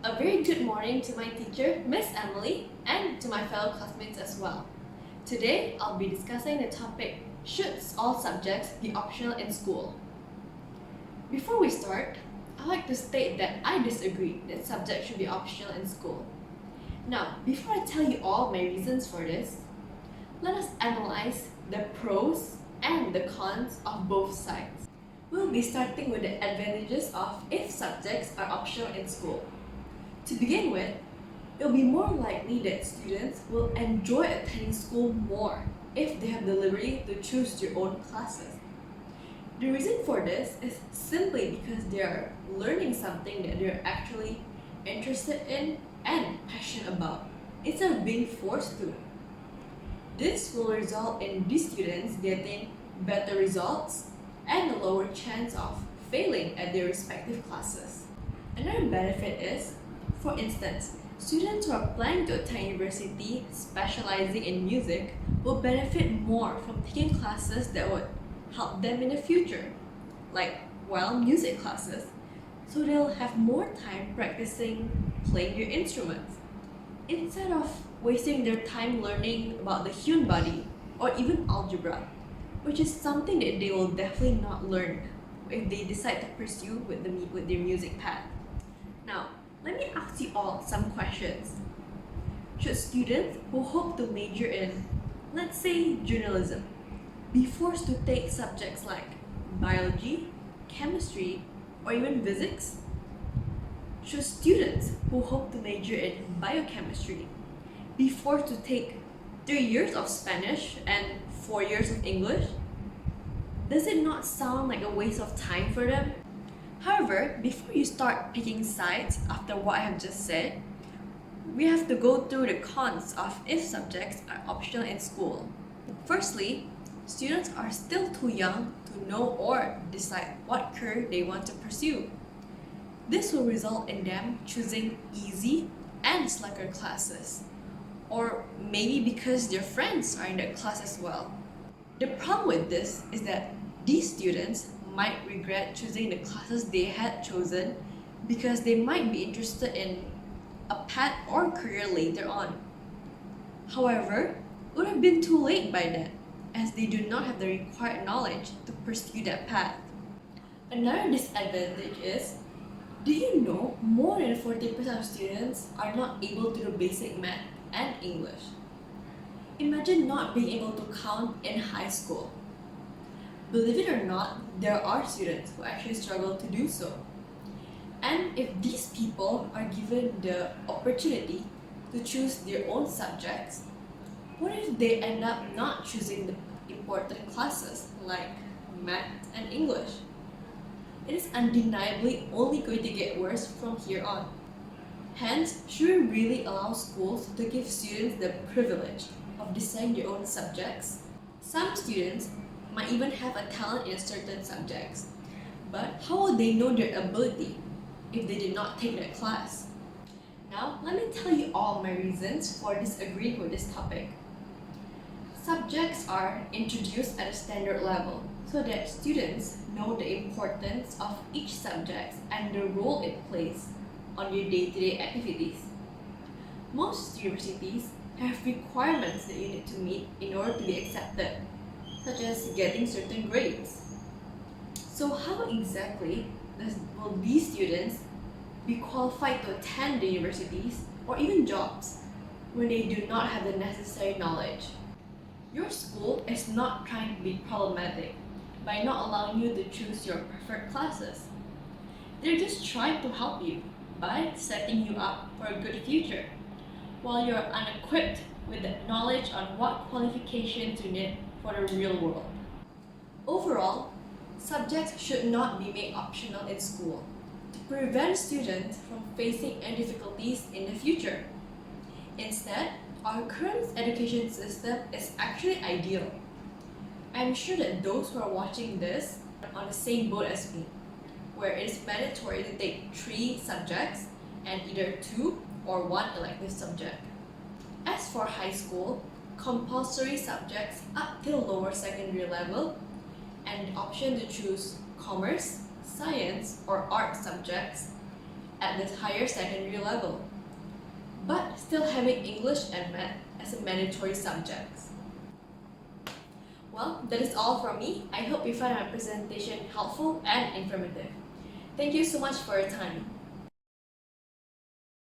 A very good morning to my teacher, Miss Emily, and to my fellow classmates as well. Today, I'll be discussing the topic, should all subjects be optional in school? Before we start, I'd like to state that I disagree that subjects should be optional in school. Now, before I tell you all my reasons for this, let us analyze the pros and the cons of both sides. We'll be starting with the advantages of if subjects are optional in school. To begin with, it'll be more likely that students will enjoy attending school more if they have the liberty to choose their own classes. The reason for this is simply because they are learning something that they're actually interested in and passionate about, instead of being forced to. This will result in these students getting better results and a lower chance of failing at their respective classes. Another benefit is, for instance, students who are planning to attend university specializing in music will benefit more from taking classes that would help them in the future, like music classes, so they'll have more time practicing playing their instruments, instead of wasting their time learning about the human body or even algebra, which is something that they will definitely not learn if they decide to pursue with their music path. Now, let me ask you all some questions. Should students who hope to major in, let's say, journalism, be forced to take subjects like biology, chemistry, or even physics? Should students who hope to major in biochemistry be forced to take 3 years of Spanish and 4 years of English? Does it not sound like a waste of time for them? However, before you start picking sides after what I have just said, we have to go through the cons of if subjects are optional in school. Firstly, students are still too young to know or decide what career they want to pursue. This will result in them choosing easy and slacker classes, or maybe because their friends are in that class as well. The problem with this is that these students might regret choosing the classes they had chosen because they might be interested in a path or career later on. However, it would have been too late by then, as they do not have the required knowledge to pursue that path. Another disadvantage is, do you know more than 40% of students are not able to do basic math and English? Imagine not being able to count in high school. Believe it or not, there are students who actually struggle to do so. And if these people are given the opportunity to choose their own subjects, what if they end up not choosing the important classes like math and English? It is undeniably only going to get worse from here on. Hence, should we really allow schools to give students the privilege of deciding their own subjects? Some students might even have a talent in certain subjects, but how will they know their ability if they did not take that class? Now, let me tell you all my reasons for disagreeing with this topic. Subjects are introduced at a standard level so that students know the importance of each subject and the role it plays on your day-to-day activities. Most universities have requirements that you need to meet in order to be accepted, such as getting certain grades. So how exactly will these students be qualified to attend the universities or even jobs when they do not have the necessary knowledge? Your school is not trying to be problematic by not allowing you to choose your preferred classes. They're just trying to help you by setting you up for a good future, while you're unequipped with the knowledge on what qualifications you need for the real world. Overall, subjects should not be made optional in school to prevent students from facing any difficulties in the future. Instead, our current education system is actually ideal. I'm sure that those who are watching this are on the same boat as me, where it is mandatory to take 3 subjects and either 2 or 1 elective subject. As for high school, compulsory subjects up till lower secondary level, and the option to choose commerce, science, or art subjects at the higher secondary level, but still having English and Math as a mandatory subjects. Well, that is all from me. I hope you find my presentation helpful and informative. Thank you so much for your time.